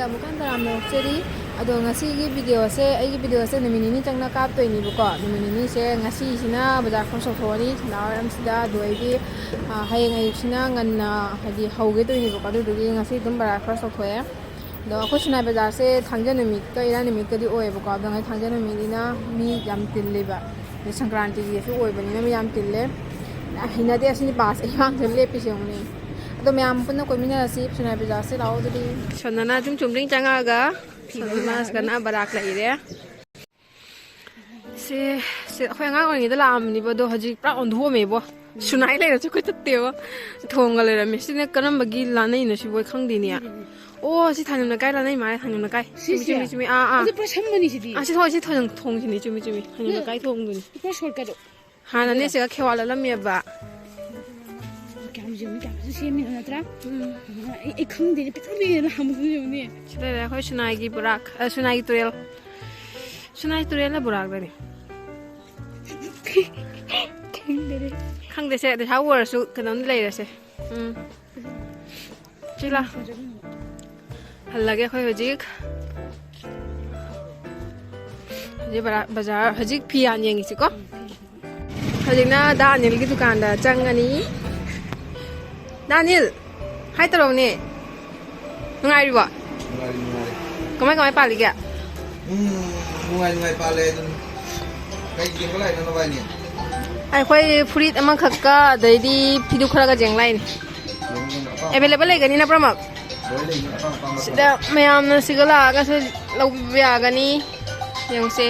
ꯆꯦꯅꯦꯜꯗ ꯑꯃꯨꯛ ꯍꯟꯅ ꯇꯔꯥꯝꯅ ꯑꯣꯛꯆꯔꯤ ꯑꯗꯣ ꯉꯁꯤꯒꯤ ꯚꯤꯗꯤꯑꯣꯁꯦ ꯑꯩꯒꯤ ꯚꯤꯗꯤꯑꯣꯁꯦ ꯅꯨꯃꯤꯠ ꯅꯤꯅꯤ ꯆꯪꯅ ꯀꯥꯞꯇꯣꯏꯅꯦꯕꯀꯣ ꯅꯨꯃꯤꯠ ꯅꯤꯅꯤꯁꯦ ꯉꯁꯤꯁꯤꯅ ꯕꯖꯥꯔ ꯈꯔ ꯆꯠꯊꯣꯛꯑꯅꯤ ꯁꯟꯗꯥꯋꯥꯏꯔꯝꯁꯤꯗ ꯑꯗꯨ ꯑꯩꯗꯤ ꯍꯌꯦꯡ ꯑꯌꯨꯛꯁꯤꯅ ꯉꯟꯅ ꯍꯥꯏꯗꯤ ꯍꯧꯒꯦ ꯇꯧꯅꯦꯕꯀꯣ ꯑꯗꯨꯗꯨꯒꯤ ꯉꯁꯤ ꯑꯗꯨꯝ ꯕꯖꯥꯔ ꯈꯔ ꯆꯠꯊꯣꯛꯑꯦ ꯑꯗꯣ ꯑꯩꯈꯣꯏ ꯁꯤꯅꯥꯏ ꯕꯖꯥꯔꯁꯦ ꯊꯥꯡꯖ ꯅꯨꯃꯤꯠꯀ ꯏꯔꯥꯏ ꯅꯨꯃꯤꯠꯀꯗꯤ ꯑꯣꯏꯌꯦꯕꯀꯣ ꯑꯗꯣ ꯉꯁꯤ ꯊꯥꯡꯖ ꯅꯨꯃꯤꯠꯅꯤꯅ ꯃꯤ ꯌꯥꯝ ꯇꯤꯜꯂꯦꯕ ꯑꯗꯩ ꯁꯪꯀ꯭ꯔꯥꯟꯇꯤꯒꯤꯁꯨ ꯑꯣꯏꯕꯅꯤꯅ ꯃꯤ ꯌꯥꯝ ꯇꯤꯜꯂꯦ ꯍꯩꯅꯗꯦ ꯑꯁꯤꯅꯤ ꯄꯥꯁ ꯑꯩꯍꯥꯡꯁꯦ ꯂꯦꯞꯄꯤꯁꯦ ꯌꯦꯡꯉꯨꯅꯦ ꯑꯗꯣ ꯃꯌꯥꯝ ꯄꯨꯟꯅ ꯀꯣꯏꯃꯤꯟꯅꯔꯁꯤ ꯁꯤꯅꯥꯏ ꯕꯖꯥꯔꯁꯦ ꯂꯥꯛꯑꯣ ꯑꯗꯨꯗꯤ ꯁꯣꯟꯗꯅ ꯑꯗꯨꯝ ꯆꯨꯝꯗ꯭ꯔꯤꯡ ꯆꯪꯉꯛꯑꯒ ꯁꯣꯟꯗꯅ ꯕꯔꯥꯛ ꯂꯩꯔꯦ ꯁꯤ ꯑꯩꯈꯣꯏ ꯑꯉꯥꯡ ꯑꯣꯏꯔꯤꯉꯩꯗ ꯂꯥꯛꯑꯝꯕꯅꯦꯕ ꯑꯗꯣ ꯍꯧꯖꯤꯛ ꯄꯨꯔꯥ ꯑꯣꯟꯊꯣꯛꯑꯝꯃꯦꯕꯣ ꯁꯨꯅꯥꯏ ꯂꯩꯔꯁꯨ ꯑꯩꯈꯣꯏ ꯆꯠꯇꯦꯕ ꯊꯣꯡꯒ ꯂꯩꯔꯝꯃꯦ ꯁꯤꯅ ꯀꯔꯝꯕꯒꯤ ꯂꯥꯟꯅꯩꯅꯣ ꯁꯤꯕꯣ ꯈꯪꯗꯦꯅꯦ ꯑꯣ ꯁꯤ ꯊꯥꯡꯖꯝ ꯂꯩꯀꯥꯏ ꯂꯥꯟꯅꯩ ꯃꯥꯜꯂꯦ ꯊꯥꯡꯖꯝ ꯂꯩꯀꯥꯏ ꯆꯨꯝꯃꯤ ꯆꯨꯝꯃꯤ ꯁꯤ ꯍꯣꯏ ꯁꯤ ꯊꯣꯡꯁꯤꯅꯤ ꯆꯨꯝꯃꯤ ꯊꯥꯡꯖꯝ ꯂꯩꯀꯥꯏ ꯊꯣꯡꯗꯨꯅꯤ ꯍꯥꯟꯅꯅꯦ ꯁꯤꯒ ꯈꯦꯋꯥꯜꯂꯝꯃꯦꯕ ꯁꯦꯝꯃꯤꯅꯣ ꯅꯠꯇ꯭ꯔꯥ ꯑꯩ ꯈꯪꯗꯦꯅꯦ ꯄꯤꯛꯇ꯭ꯔꯨ ꯍꯥꯃꯨꯅꯦ ꯁꯤꯗ ꯂꯩꯔꯦ ꯑꯩꯈꯣꯏ ꯁꯨꯅꯥꯏꯒꯤ ꯕꯣꯔꯥꯛ ꯁꯨꯅꯥꯏꯒꯤ ꯇꯨꯔꯦꯜ ꯁꯨꯅꯥꯏ ꯇꯨꯔꯦꯜꯅ ꯕꯣꯔꯥꯛꯗꯅꯤ ꯈꯪꯗꯦꯁꯦ ꯄꯩꯁꯥ ꯑꯣꯏꯔꯁꯨ ꯀꯩꯅꯣꯝꯗꯤ ꯂꯩꯔꯁꯦ ꯁꯤꯂꯥ ꯍꯜꯂꯒꯦ ꯑꯩꯈꯣꯏ ꯍꯧꯖꯤꯛ ꯕꯖꯥꯔ ꯍꯧꯖꯤꯛ ꯐꯤ ꯌꯥꯝ ꯌꯦꯡꯉꯤꯁꯤꯀꯣ ꯍꯧꯖꯤꯛꯅ ꯗꯥ ꯑꯅꯤꯜꯒꯤ ꯗꯨꯀꯥꯟꯗ ꯆꯪꯉꯅꯤ ꯗꯥꯅꯤꯜ ꯍꯥꯏ ꯇꯧꯔꯛꯎꯅꯦ ꯅꯨꯡꯉꯥꯏꯔꯤꯕꯣ ꯅꯨꯡꯉꯥꯏꯔꯤ ꯀꯃꯥꯏ ꯄꯥꯜꯂꯤꯒꯦ ꯅꯨꯡꯉꯥꯏ ꯄꯥꯜꯂꯦ ꯑꯗꯨꯝ ꯀꯩ ꯌꯦꯡꯕ ꯂꯥꯛꯏꯅꯣ ꯅꯕꯥꯏꯅꯤ ꯑꯩꯈꯣꯏ ꯐꯨꯔꯤꯠ ꯑꯃꯈꯛꯀ ꯑꯗꯩꯗꯤ ꯐꯤꯗꯨ ꯈꯔꯒ ꯌꯦꯡ ꯂꯥꯛꯏꯅꯤ ꯑꯦꯚꯥꯏꯂꯦꯕꯜ ꯂꯩꯒꯅꯤꯅ ꯄꯨꯝꯅꯃꯛ ꯁꯤꯗ ꯃꯌꯥꯝꯅ ꯁꯤꯒ ꯂꯥꯛꯑꯒꯁꯨ ꯂꯧꯕꯤꯕ ꯌꯥꯒꯅꯤ ꯌꯦꯡꯉꯨꯁꯦ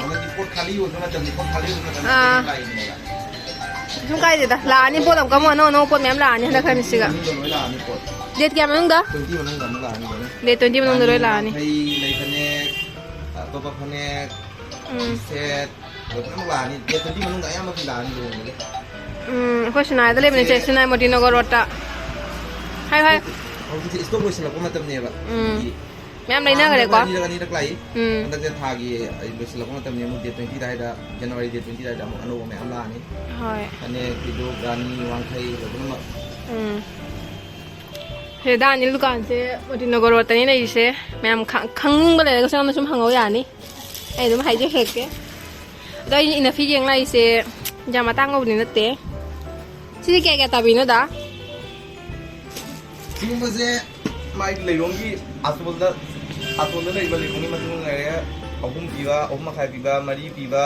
ꯁꯨꯝ ꯀꯥꯏꯗꯦꯗ ꯂꯥꯛꯑꯅꯤ ꯄꯣꯠ ꯑꯃꯨꯛ ꯑꯃꯨꯛ ꯑꯅꯧ ꯑꯅꯧꯕ ꯄꯣꯠ ꯃꯌꯥꯝ ꯂꯥꯛꯑꯅꯤ ꯍꯟꯗꯛ ꯈꯔ ꯁꯤꯒ ꯗꯦꯠ ꯀꯌꯥ ꯃꯅꯨꯡꯗ ꯗꯦꯠ 20 ꯃꯅꯨꯡꯗ ꯂꯣꯏ ꯂꯥꯛꯑꯅꯤ ꯂꯩ ꯐꯅꯦꯛ ꯑꯇꯣꯞꯄ ꯐꯅꯦꯛ ꯁꯦꯠ ꯂꯣꯏꯅꯃꯛ ꯂꯥꯛꯑꯅꯤ ꯗꯦꯠ 20 ꯃꯅꯨꯡꯗ ꯑꯌꯥꯝꯕ ꯐꯤ ꯂꯥꯛꯑꯅꯤ ꯂꯨꯍꯣꯡꯕꯒꯤ ꯑꯩꯈꯣꯏ ꯁꯤꯅꯥꯏꯗ ꯂꯩꯕꯅꯦ ꯆꯦ ꯁꯤꯅꯥꯏ ꯃꯣꯇꯤꯅꯒꯔ ꯔꯣꯗꯇ ꯍꯥꯏ ꯍꯧꯖꯤꯛꯇꯤ ꯏꯁꯇꯣꯛ ꯂꯣꯏꯁꯤꯜꯂꯛꯄ ꯃꯇꯝꯅꯦꯕ ꯃꯌꯥꯝ ꯂꯩꯅꯈ꯭ꯔꯦꯀꯣ ꯑꯅꯤꯔꯛ ꯂꯥꯛꯏ ꯍꯟꯗꯛꯁꯦ ꯊꯥꯒꯤ ꯂꯣꯏꯁꯤꯜꯂꯛꯄ ꯃꯇꯝꯅꯤ ꯑꯃꯨꯛ ꯗꯦꯠ 20 ꯑꯗꯥꯏꯗ ꯖꯅꯋꯥꯔꯤ ꯗꯦꯠ 20 ꯑꯗꯥꯏꯗ ꯑꯃꯨꯛ ꯑꯅꯧꯕ ꯃꯌꯥꯝ ꯂꯥꯛꯑꯅꯤ ꯍꯣꯏ ꯐꯅꯦꯛ ꯐꯤꯗꯣꯛ ꯔꯥꯅꯤ ꯋꯥꯡꯈꯩ ꯂꯣꯏꯅꯃꯛ ꯁꯤꯗ ꯑꯅꯤꯜ ꯗꯨꯀꯥꯟꯁꯦ ꯃꯣꯇꯤꯅꯒꯔ ꯔꯣꯗꯇꯅꯤ ꯂꯩꯔꯤꯁꯦ ꯃꯌꯥꯝ ꯈꯪꯅꯤꯡꯕ ꯂꯩꯔꯒꯁꯨ ꯌꯥꯝꯅ ꯁꯨꯝ ꯍꯪꯉꯧ ꯌꯥꯅꯤ ꯑꯩ ꯑꯗꯨꯝ ꯍꯥꯏꯖꯈ꯭ꯔꯒꯦ ꯑꯗꯣ ꯑꯩꯅ ꯏꯅꯐꯤ ꯌꯦꯡ ꯂꯥꯛꯏꯁꯦ ꯌꯥꯝ ꯑꯇꯥꯡꯕꯕꯨꯗꯤ ꯅꯠꯇꯦ ꯁꯤꯗꯤ ꯀꯌꯥ ꯇꯥꯕꯤꯅꯣꯗ ꯁꯤꯒꯨꯝꯕꯁꯦ ꯃꯥꯒꯤ ꯂꯩꯔꯣꯡꯒꯤ ꯑꯇꯣꯟꯗ ꯂꯩꯕ ꯂꯩꯔꯣꯡꯒꯤ ꯃꯇꯨꯡ ꯂꯩꯔꯦ 3 ꯄꯤꯕ 3.5 ꯄꯤꯕ 4 ꯄꯤꯕ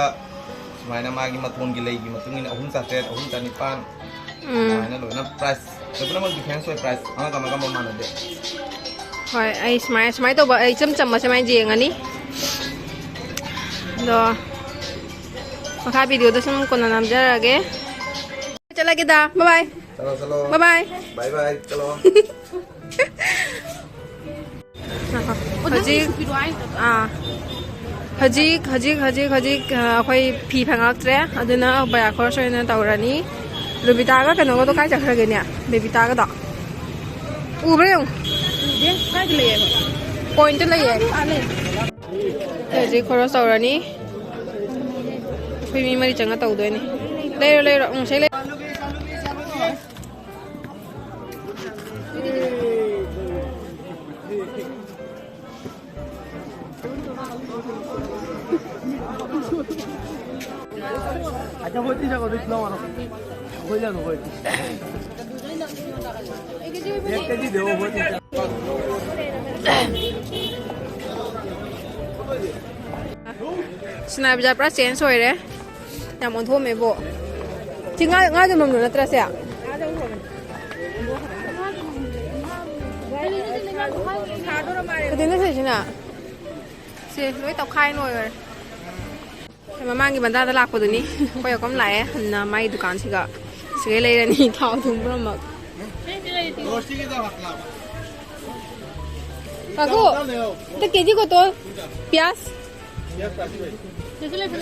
ꯁꯨꯃꯥꯏꯅ ꯃꯥꯒꯤ ꯃꯇꯣꯟꯒꯤ ꯂꯩꯒꯤ ꯃꯇꯨꯡ ꯏꯟꯅ 3,800 3,900 ꯁꯨꯃꯥꯏꯅ ꯂꯣꯏꯅ ꯄ꯭ꯔꯥꯏꯁ ꯂꯣꯏꯅꯃꯛ ꯗꯤꯐ꯭ꯔꯦꯟꯁ ꯑꯣꯏ ꯄ꯭ꯔꯥꯏꯁ ꯑꯃꯒ ꯃꯥꯟꯅꯗꯦ ꯍꯣꯏ ꯑꯩ ꯁꯨꯃꯥꯏꯅ ꯇꯧꯕ ꯑꯩ ꯏꯆꯝ ꯆꯝꯕ ꯁꯨꯃꯥꯏꯅ ꯌꯦꯡꯉꯅꯤ ꯑꯗꯣ ꯃꯈꯥ ꯚꯤꯗꯤꯑꯣꯗ ꯁꯨꯝ ꯀꯣꯟꯅ ꯅꯝꯖꯔꯒꯦ ꯆꯠꯂꯒꯦꯗ ꯕꯥꯏ चलो ꯕꯥꯏ बाय चलो ꯍꯧꯖꯤꯛ ꯑꯩꯈꯣꯏ ꯐꯤ ꯐꯪꯉꯛꯇ꯭ꯔꯦ ꯑꯗꯨꯅ ꯕꯌꯥ ꯈꯣꯔꯁ ꯑꯣꯏꯅ ꯇꯧꯔꯅꯤ ꯔꯨꯕꯤꯇꯥꯒ ꯀꯩꯅꯣꯒꯗꯣ ꯀꯥꯏ ꯆꯠꯈ꯭ꯔꯒꯦꯅꯦ ꯕꯦꯕꯤꯇꯥꯒꯗꯣ ꯎꯕ꯭ꯔꯥ ꯌꯦꯡꯉꯨ ꯀꯥꯏꯗ ꯂꯩꯌꯦꯕ ꯄꯣꯏꯟꯇ ꯂꯩꯌꯦ ꯍꯧꯖꯤꯛ ꯈꯣꯔꯁ ꯇꯧꯔꯅꯤ ꯑꯩꯈꯣꯏ ꯃꯤ 3 ꯆꯪꯉ ꯇꯧꯗꯣꯏꯅꯤ ꯂꯩꯔꯣ ꯁꯤ ꯂꯩ अच्छा होती जगह इतना वाला हो जानो होई एक केजी देओ होती Sinai Bazaar pura change ꯑꯣꯏꯔꯦ ꯌꯥꯝ ꯑꯣꯟꯊꯣꯛꯑꯝꯃꯦꯕꯣ ꯁꯤ ꯉꯥ ꯌꯣꯟꯐꯝꯗꯣ ꯅꯠꯇ꯭ꯔꯥ ꯁꯦ ꯀꯩꯗꯧꯅ ꯁꯤꯁꯤꯅ ꯁꯤ ꯂꯣꯏ ꯇꯧꯈꯥꯏ ꯂꯣꯏꯔꯦ ꯃꯃꯥꯡꯒꯤ ꯕꯟꯗꯥꯗ ꯂꯥꯛꯄꯗꯨꯅꯤ ꯑꯩꯈꯣꯏ ꯑꯀꯣꯝ ꯂꯥꯛꯑꯦ ꯍꯟꯅ ꯃꯥꯒꯤ ꯗꯨꯀꯥꯟꯁꯤꯒ ꯁꯤꯒꯩ ꯂꯩꯔꯅꯤ ꯊꯥꯎ ꯊꯨꯝ ꯄꯨꯝꯅꯃꯛ काकू तो केजी को तो प्याज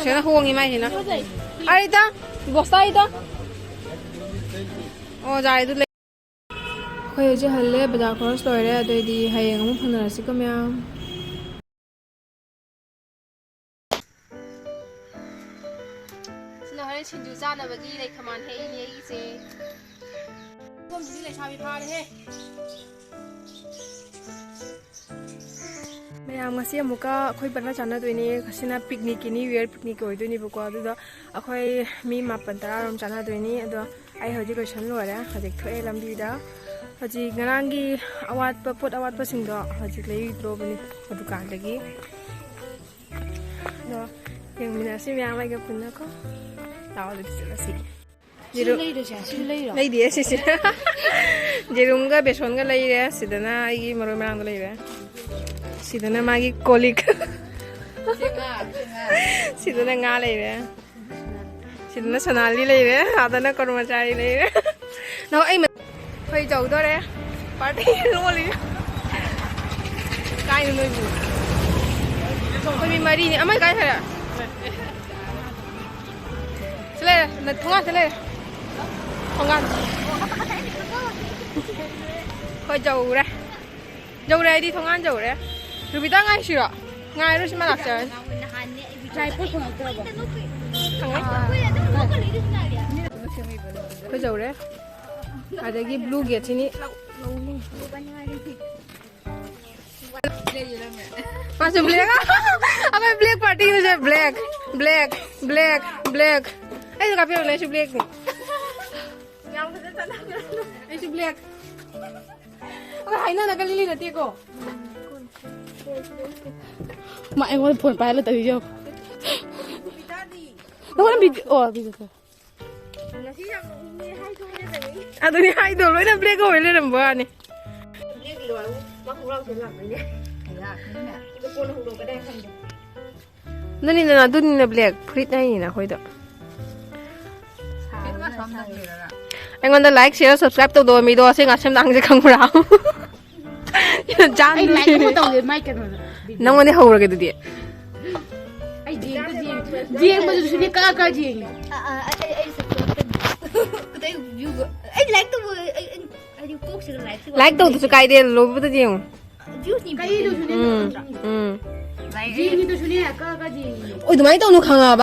सेना होंगी मैं है ना अरे इता बस्ता इता ओ जाए तो ले कोई जो हल्ले बाजार क्रॉस लॉय रे तो दी है ये हम फंडा रसी को मैं सिलहरे छिंजू जाना बगी ले खमान है ये से तुम जी ले छावी फाड़ है ꯃꯌꯥꯝ ꯉꯁꯤ ꯑꯃꯨꯛꯀ ꯑꯩꯈꯣꯏ ꯄꯨꯟꯅ ꯆꯥꯟꯅꯗꯣꯏꯅꯤ ꯉꯁꯤꯅ ꯄꯤꯛꯅꯤꯛꯀꯤ ꯅ꯭ꯌꯨ ꯏꯌꯔ ꯄꯤꯛꯅꯤꯛ ꯑꯣꯏꯗꯣꯏꯅꯦꯕꯀꯣ ꯑꯗꯨꯗ ꯑꯩꯈꯣꯏ ꯃꯤ 9-10 ꯆꯥꯟꯅꯗꯣꯏꯅꯤ ꯑꯗꯣ ꯑꯩ ꯍꯧꯖꯤꯛ ꯂꯣꯏꯁꯟ ꯂꯣꯏꯔꯦ ꯍꯧꯖꯤꯛ ꯊꯣꯛꯑꯦ ꯂꯝꯕꯤꯗ ꯍꯧꯖꯤꯛ ꯉꯔꯥꯡꯒꯤ ꯑꯋꯥꯠꯄ ꯄꯣꯠ ꯑꯋꯥꯠꯄꯁꯤꯡꯗꯣ ꯍꯧꯖꯤꯛ ꯂꯩꯗ꯭ꯔꯣꯕꯅꯤ ꯗꯨꯀꯥꯟꯗꯒꯤ ꯑꯗꯣ ꯌꯦꯡꯃꯤꯟꯅꯔꯁꯤ ꯃꯌꯥꯝ ꯑꯩꯒ ꯄꯨꯟꯅꯀꯣ ꯂꯥꯛꯑꯣ ꯑꯗꯨꯗꯤ ꯆꯠꯂꯁꯤ ꯂꯩꯗꯤꯌꯦ ꯁꯤꯁꯦ ꯖꯦꯔꯨꯝꯒ ꯕꯦꯁꯣꯟꯒ ꯂꯩꯔꯦ ꯁꯤꯗꯅ ꯑꯩꯒꯤ ꯃꯔꯣꯏ ꯃꯔꯥꯡꯗꯣ ꯂꯩꯔꯦ sidana magi kolik sidana nga leire sidana sanali leire adana kormachari leire no ai hoi jaudore party loli kai noi bu hoi mi mari ni amai kai thara sele na thonga sele thonga hoi jaure jaure di thonga jaure Rubita ngai shiro ngai ro shima lakcha Try put on the ko jaure adagi blue gate ni Masuk black apa black party ni black black black black ai ka pio le black ni yang ka sana ai black Oke hai na nakalili na ti ko Mak yang mau phone pai là từ đâu? Nó có bị bây giờ thôi. Aduh ni hai dulu ini beli kau beli lembu ni. Nanti na tu ni na black fruit na ini na kau itu. Anh còn like share subscribe tao đồ mi đồ xem ngắt xem đăng sẽ không ráo. Jangan Ai like mau tahu dia mic kan? Nang mana hau lagi tu dia? Ai dia macam sini kakak dia. Anh like tôi anh cố sự like Like tu tu suka dia lo betul dia. juice ni Kai itu sini. Dia itu sini kakak dia. Oh, tu mai tahu nu khang apa?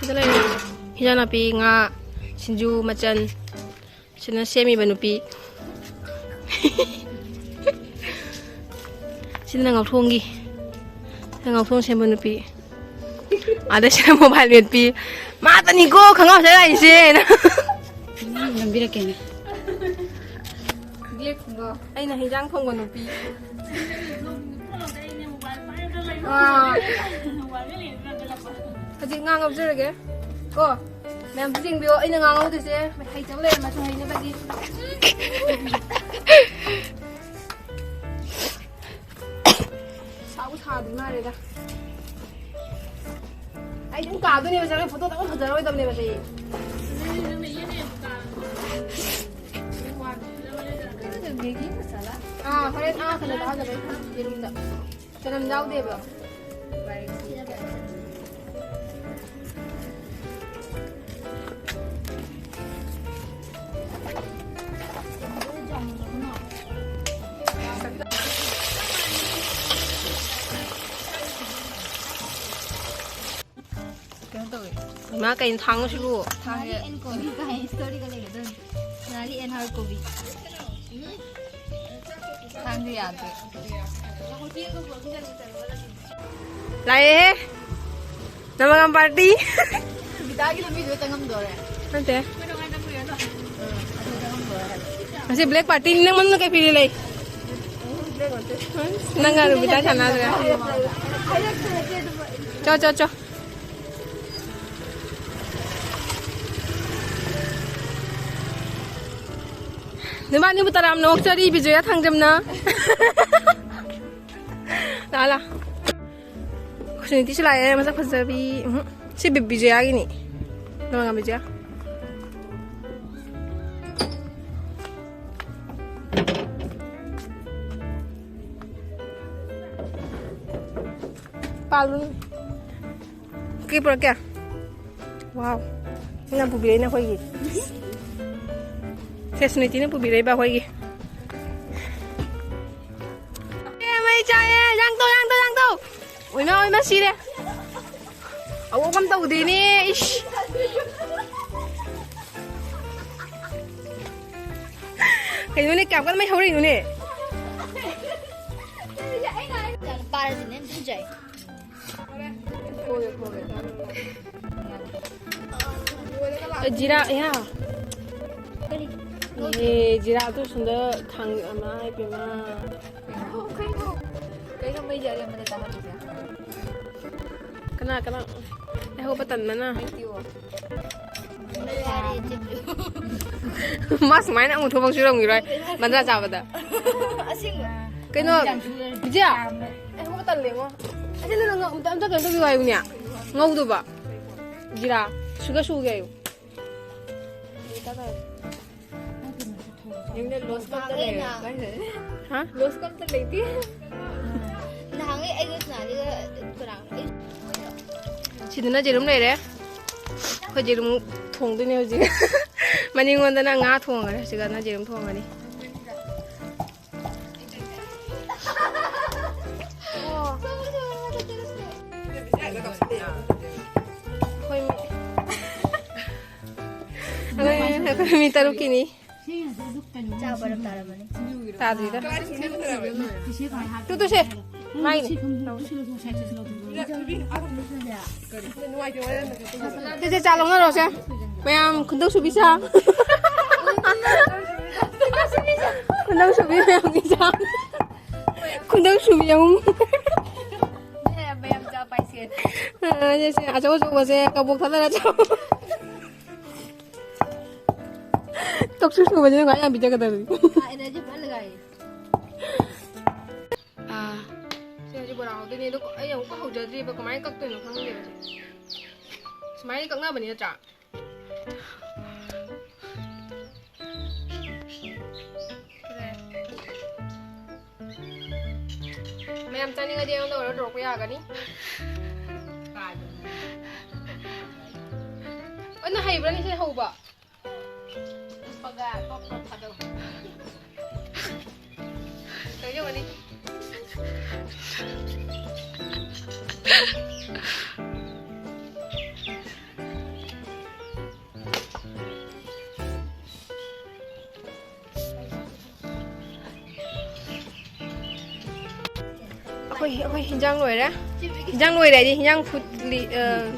Sila lagi. Hina napi nga sinju macan. Sina semi banupi. Sina ngau thong gi. Ngau thong sem banupi. Ada sina mobile net pi. Ma tani ko khangau sai lai se. Nambi ra kene. Dia khungo. Ai na hijang thong banupi. Ah. Hadi nga ngau zere ge. Ko. Mem jing bio ai na nga ngau de se. Hai chang le ma chung hai ne ba di. Sao tha du na re da. Ai chung ka du ne ba jang photo ta ko jaro dam ne ba se. Ah, kare ah kana da ga ba. Jerum da. Janam jau de ba. Má cây thắng chứ bộ. Nari and Kobe ka story ka lagi dun. Nari and her Kobe. Thang di ate. Lại nama ngam party. Kita lagi lebih dua tengam dore. Nanti. Masih black party ni mana kayak pilih lagi. Nanggaru kita sana tu. Cho. Nama ni butaram nok cari biju ya thang jam na. Lala. Sini ti selai masa pasabi. Si biju ya gini. Nama ngam biju ya. Palun. Kipur kya? 와우. 그냥 부비레나 거기. 세스니티는 부비레바 거기. mày chơi răng tôi ôi nó xí đây ông cầm tàu gì nè cái nó này cảm cái mấy thấu đi nó nè Ba là gì nên cũng chạy. 지라 야 예 지라 또 순대 당 아마 이비마 Cái không bây giờ thì mình ta làm gì? cái nào em không bắt tận mà na mas máy nó cũng thu bằng đồng gì rồi mình ra chào vậy cái nó gì à em không bắt tận liền không anh nó ngậm tạm tạm cái gì vậy ngâu đâu ba gì ra sugar sugar Nhưng nên lột con tới lấy hả lột con tới lấy tí. Nàng ấy anh là đi cái nào ấy. chị nó chỉ đúng này đấy cái chỉ đúng thùng tôi nêu gì mà nhưng mà nó ngã thùng rồi chỉ cần nó chỉ đúng thùng rồi đi thôi mình ta lúc kia ní Chào bà đập tara bane. ta gì đó tôi sẽ mai này thế trả lòng nó rồi xem mày em kun đâu suy sao kun đâu suy mày em nghĩ sao kun đâu suy không Thế bây giờ cho bài xiên. thế sẽ à chỗ sẽ cầu buộc thật là cháu tóc suy suy bây giờ ngã em bị chơi cái gì Ai nãy giúp anh lại. à xem chị bảo nào tôi nhìn nó ấy không có hậu trợ gì mà có máy cắt tôi nó không được máy cắt nó bên này trả mẹ em chăn cái gì không đâu nó đổ cái gì ơ nó hay vậy nó hậu bả Paga, pop thật đâu. thấy chưa đi ôi hình nuôi đấy hình nuôi đấy đi hình phút li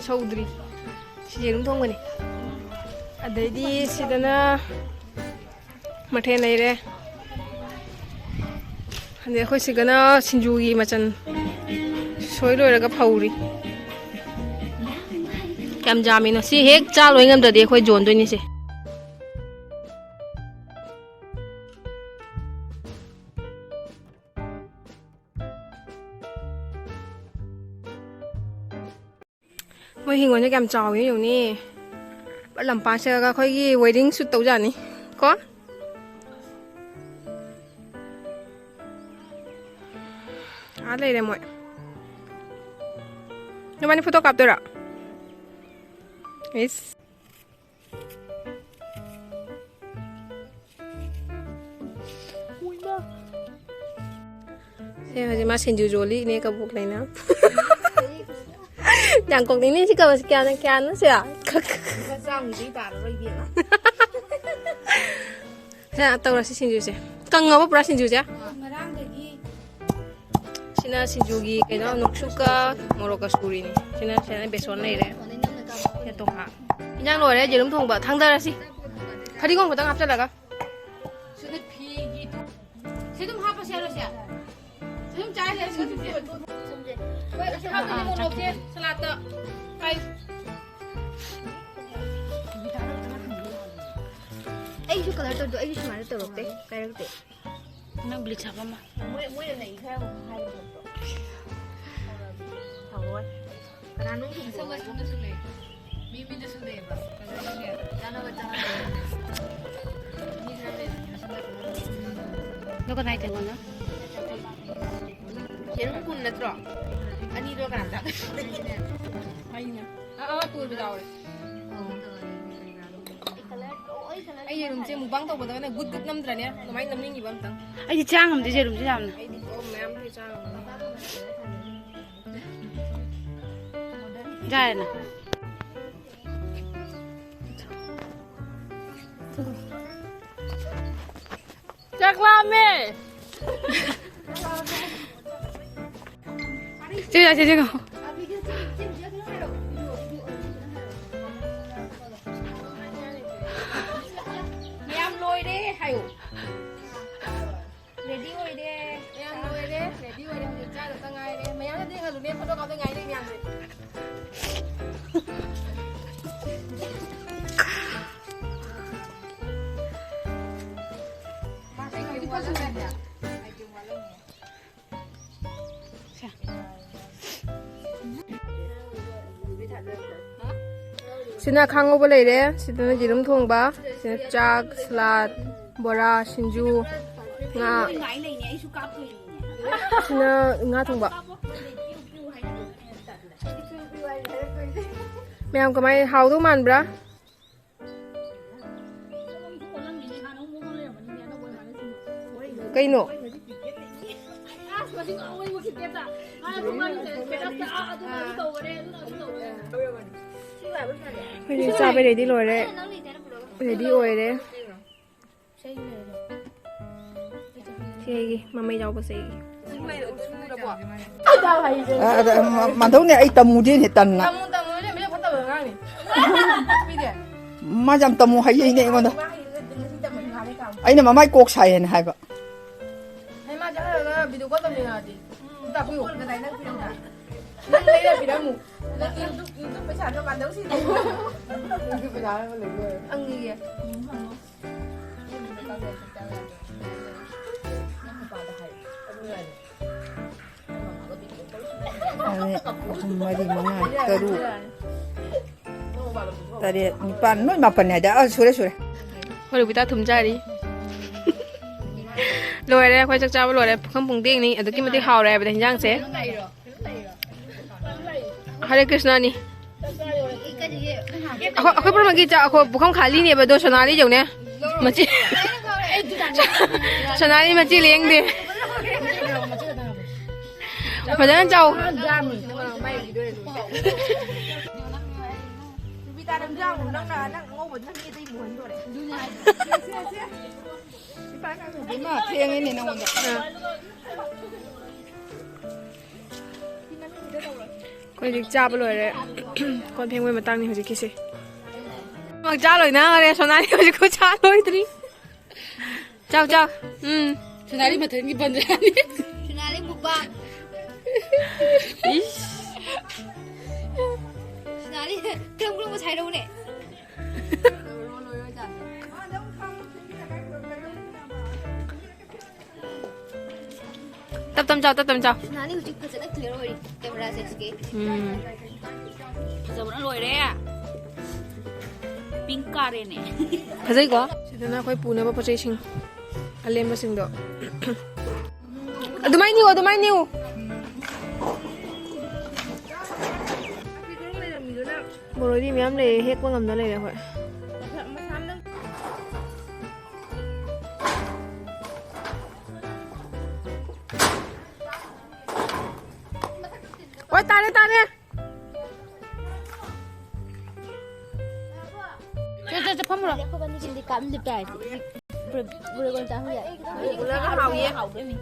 sâu đi chỉ đúng không này ở đây đi xí đó na 마트에 내래 근데 ꯑꯩꯈꯣꯏ ꯁꯤꯒꯅ ꯁꯤꯡꯖꯨꯒꯤ ꯃꯆꯜ ꯁꯣꯏ ꯂꯣꯏꯔꯒ ꯐꯧꯔꯤ ꯀꯌꯥꯝ ꯌꯥꯝꯃꯤꯅꯣ ꯁꯤ ꯍꯦꯛ ꯆꯥ ꯂꯣꯏ ꯉꯝꯗ꯭ꯔꯗꯤ ꯑꯩꯈꯣꯏ ꯌꯣꯟꯗꯣꯏꯅꯤ ꯁꯦ ꯃꯣꯏ ꯍꯤꯡꯒꯣꯜꯁꯦ ꯀꯌꯥꯝ ꯆꯥꯎꯋꯤ ꯌꯦꯡꯉꯨꯅꯦ ꯂꯝꯄꯥꯛꯁꯤꯗꯒ ꯑꯩꯈꯣꯏꯒꯤ ꯋꯦꯗꯤꯡ ꯁꯨꯠ ꯇꯧꯖꯥꯠꯅꯤ ꯀꯣ à đây là mọi nhưng mà đi photo cặp tôi ạ yes xem là gì mà xin chú này này cái buộc này nè chẳng cuộc này chỉ cần scan nó sẽ Có rong gì bà rồi biển á. thế tao là xin chú sẽ cần ngầu bắp xin chú sẽ Mà đang cái gì? Sina sinjugi kaino noksuka moroka suri ni. Sina beson nei re. Ya tongha. Injang loi re jerum thongba thangdara si. Khari gong batang hapcha laga. Sudah pergi tu. Saya tu apa sih harusnya? Saya cari saya sudah pergi. Baik, saya tu mau lop je salata. Kai. Ai chú color tôi ai chú mara tôi lộc thế, cái lộc thế. Nang beli siapa mah? Mui này theo hai lộc. Thôi. Karena nung Sama sudah sudah. Mimi dah sudah ba. Kalau ini jangan jangan. Ini sampai. Nó có này thì ngon đó. Jerum pun nè trọ. Anh đi đâu cả nè. Hay nha. À tuổi bây giờ rồi. ꯌꯦꯔꯨꯝꯁꯦ ꯃꯨꯛꯕꯥꯡ ꯇꯧꯕꯗꯒꯅꯦ ꯒꯨꯠ ꯒꯨꯠ ꯅꯝꯗ꯭ꯔꯅꯦ ꯑꯗꯨꯃꯥꯏꯅ ꯅꯝꯅꯤꯡꯉꯤꯕ ꯑꯝꯇꯪ ꯑꯩꯗꯤ ꯆꯥ ꯉꯝꯗꯦ ꯌꯦꯔꯨꯝꯁꯦ ꯌꯥꯝꯅ ꯑꯩꯗꯤ ꯃꯌꯥꯝ ꯆꯥꯔꯝꯒꯅꯤ ꯆꯥꯔꯦꯅ ꯆꯥꯛ ꯂꯥꯝꯃꯦ 찍어 ꯃꯌꯥꯝ ꯂꯣꯏꯔꯦ ꯍꯥꯏꯌꯣ ꯔꯦꯗꯤ ꯑꯣꯏꯔꯦ ꯃꯌꯥꯝ ꯂꯣꯏꯔꯦ ꯔꯦꯗꯤ ꯑꯣꯏꯔꯦ ꯍꯧꯖꯤꯛ ꯆꯥꯗꯇ ꯉꯥꯏꯔꯦ ꯃꯌꯥꯝꯅꯗꯤ ꯍꯜꯂꯨꯅꯦ ꯐꯣꯇꯣ ꯀꯥꯞꯇ ꯉꯥꯏꯔꯦ ꯃꯌꯥꯝꯁꯦ ꯁꯤꯅ ꯈꯥꯡꯉꯧꯕ ꯂꯩꯔꯦ ꯁꯤꯗꯅ ꯌꯦꯔꯨꯝ ꯊꯣꯡꯕ ꯁꯤꯅ ꯆꯥꯛ ꯁꯂꯥꯠ ꯕꯣꯔꯥ ꯁꯤꯡꯖꯨ ꯉꯥ ꯁꯤꯅ ꯉꯥ ꯊꯣꯡꯕ ꯃꯌꯥꯝ ꯀꯃꯥꯏ ꯍꯥꯎꯗꯧ ꯃꯥꯟꯕ꯭ꯔꯥ ꯀꯩꯅꯣ ꯑꯩꯈꯣꯏꯗꯤ ꯆꯥꯕ ꯔꯦꯗꯤ ꯂꯣꯏꯔꯦ ꯔꯦꯗꯤ ꯑꯣꯏꯔꯦ ꯁꯤ ꯑꯩꯒꯤ ꯃꯃꯩ ꯌꯥꯎꯕꯁꯦ ꯑꯩꯒꯤ 만동네 아이 따무디네 딴나 마잠 따무 하이네 이거는 아이는 마마이 꼭 사야네 하이바 비디오 꺼내야지. 나 보여. 나 나이는 그냥 다. 난 내가 비라무. 나 유튜브 phải sản cho bạn đấu xin. Cái phải đá nó lấy người. Ăn gì kìa. mari mga taru tari nipan no mapan ada sure sure พอดูพี่ตาทุ่มใจดิลอยเลยค่อยจักจ้าไปลอยเลยข้างปุ่งเด้งนี่อันตะกี้มันที่ข่าวแรงไปแต่ย่างเสฮาริคริสนานี่เขาพูดเมื่อกี้จะเขาบุคคลขาลีเนี่ยไปโดนชนะนี่อยู่เนี่ยมาจีชนะนี่มาจีเลี้ยงดิเพราะฉะนั้นเจ้าพี่ตาดำจ้างผมนั่งนานนั่งงงบนทั้งนี้ตีหมุนตัวเลย ma thieng ini nang wanda คนจิกจ้าไปเลยเลยคนเพลงไว้มาตั้งนี่เขาจะคิดสิมักจ้าเลยนะอะไรชนะนี่เขาจะกูจ้าเลยตรีเจ้า전화리 맡은 게 뭔지 아니? 주나리 먹방 주나리 그럼 뭐 잘 나오네 tập tâm chào 주나리 우직 퍼센트 클리어 우리 카메라 세스게 그래서 오늘 로이래야. 빙까레네. phải dây quá thế nào khói bù nữa bao dây sinh anh lên bao sinh đó tụi mai nhiều bộ rồi đi mắm để hết qua ngầm đó này rồi ôi ta đây 저 펌물어. 내가 봤는데 근데 감도 빼야지 물건 다 후야 Bữa cái hàu gì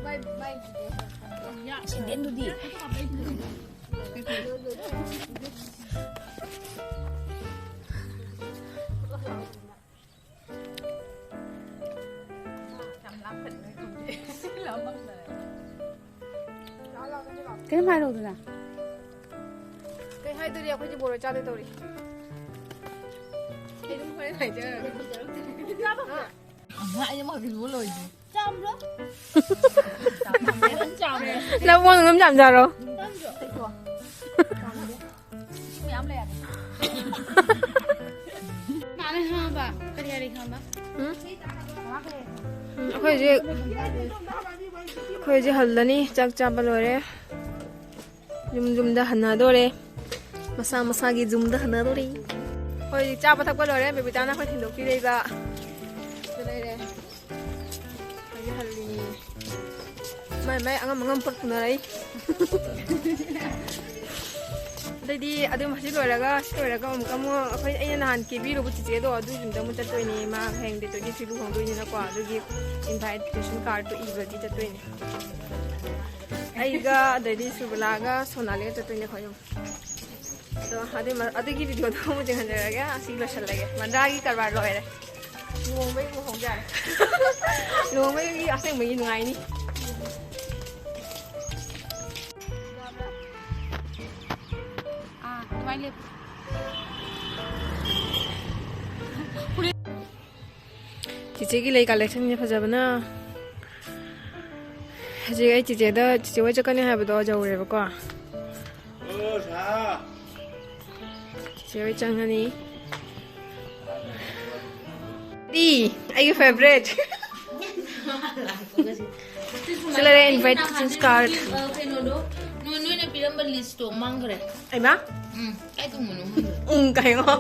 신된도 디 cái mai đâu rồi nè. cái hai từ đi khói chỉ bộ rồi cha đây tôi đi cái đúng khói này chứ ngại nhưng mà cái búa lồi gì. 짬 줘? là buông ngấm chạm giờ rồi 나는 하나 봐. 그래야 하나 봐. khói chỉ hꯜ라니 짝 잡아 놓으래 좀다 하나 도래 마사기 좀다 하나 도래 khói 잡아 탁 걸어래 베비 따나 khói 틴도 피레가 leire ai halli mai angam pot punarai dadi adu masih loraga kamu akhoi aina nahan ke biru bu chiche do adu jumda mu chatoi ni ma heng de to di filu hong do ni na kwa adu gi invitation card to iba di chatoi ni ai ga dadi sublaga sonale chatoi ni khoyom तो आधे की video तो मुझे हंस लगा आसी लो चल लगे मंडा की करवा लो है लोग में वो हो जाए लोग में ये आसे में ये नुआई नहीं तुम्हारे चीचे की लई कलेक्शन ये फजा बना जे आई चीचे दा चीचे वो चकने है बतो जाओ रे बको Cewek canggih nih. Di, ayo favorite. Sila invite kitchen card. no na pilang list to mangre. Ay ba? Ay tumuno. Kayo nga.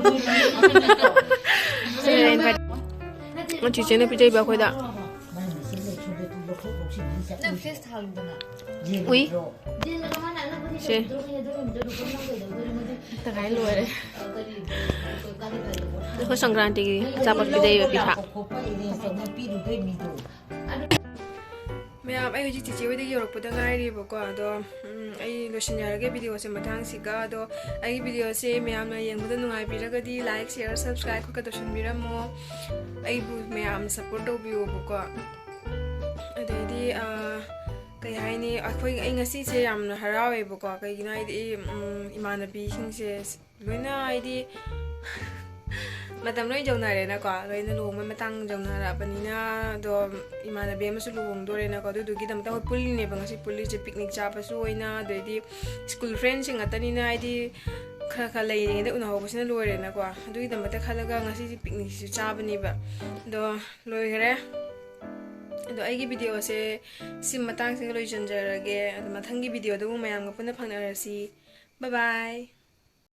Sila invite. Ang chiche na pijay ba ko da? Na first halong na. Uy. Si. Tagay lo eh. Ako Sangkranti dapat pijay ba pita. Ma'am आई हजी चीचे वही योरपद गायरीबको अदो आई लोशनयारगे video से मथांग सिगा अदो आई video से ma'am येंगबद नुंगाइबिरगदी like share subscribe खक तोशनबिरमो आई बु ma'am support तोबियोबको अदैदी कई हाइनी अखोई आई ngasi से यामना हरावेबको कईगिना आइदी इमानबी सिंगसे लोइना आइदी मतम लोई जौनारेना को लोइना लुहोंग मतंग जौनाराबनिना दो इमानबी अमसु लुहोंगदोरेना को दुदुगी दमता हो पुलिने बंगसी पुलि जे पिकनिक चापसु ओइना दोइदी स्कूल फ्रेंड्स सिंग अतनिना आइदी खरा खरा लेइने दे उनाहोबसिना लोइरेना को दुगी दमता खलगा ngasi पिकनिक सु चाबनिबा दो लोइगरे अदो आइगी वीडियो से सिम मतंग से लोइजनजरगे अदो मथंगी वीडियो दो मयाम पुनः फंगनरसी बाय बाय